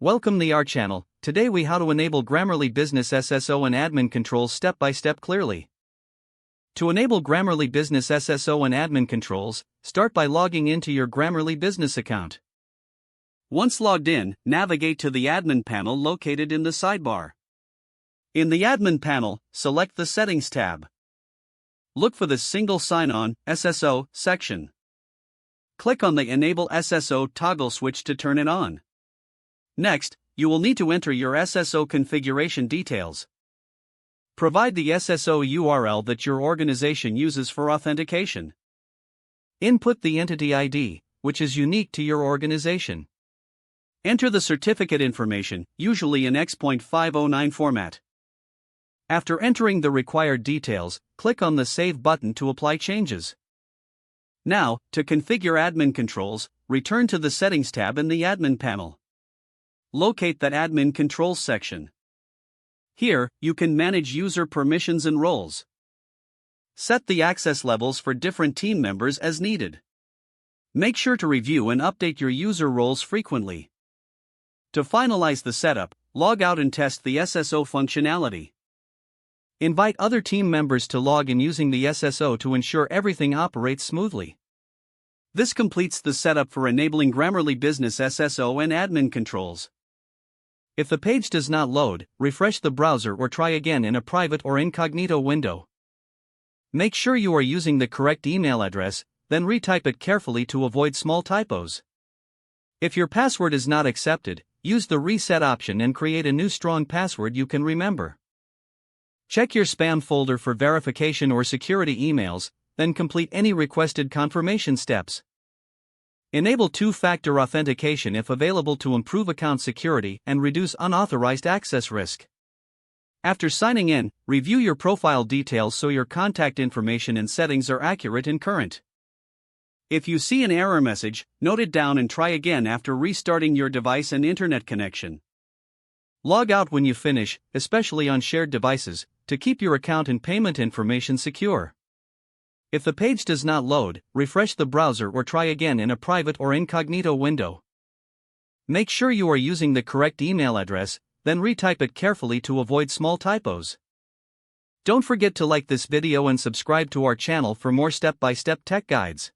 Welcome to our channel. Today we how to enable Grammarly Business SSO and admin controls step by step clearly. To enable Grammarly Business SSO and admin controls, start by logging into your Grammarly Business account. Once logged in, navigate to the admin panel located in the sidebar. In the admin panel, select the Settings tab. Look for the Single Sign-On SSO section. Click on the Enable SSO toggle switch to turn it on. Next, you will need to enter your SSO configuration details. Provide the SSO URL that your organization uses for authentication. Input the entity ID, which is unique to your organization. Enter the certificate information, usually in X.509 format. After entering the required details, click on the Save button to apply changes. Now, to configure admin controls, return to the Settings tab in the Admin panel. Locate that Admin Controls section. Here, you can manage user permissions and roles. Set the access levels for different team members as needed. Make sure to review and update your user roles frequently. To finalize the setup, log out and test the SSO functionality. Invite other team members to log in using the SSO to ensure everything operates smoothly. This completes the setup for enabling Grammarly Business SSO and admin controls. If the page does not load, refresh the browser or try again in a private or incognito window. Make sure you are using the correct email address, then retype it carefully to avoid small typos. If your password is not accepted, use the reset option and create a new strong password you can remember. Check your spam folder for verification or security emails, then complete any requested confirmation steps. Enable two-factor authentication if available to improve account security and reduce unauthorized access risk. After signing in, review your profile details so your contact information and settings are accurate and current. If you see an error message, note it down and try again after restarting your device and internet connection. Log out when you finish, especially on shared devices, to keep your account and payment information secure. If the page does not load, refresh the browser or try again in a private or incognito window. Make sure you are using the correct email address, then retype it carefully to avoid small typos. Don't forget to like this video and subscribe to our channel for more step-by-step tech guides.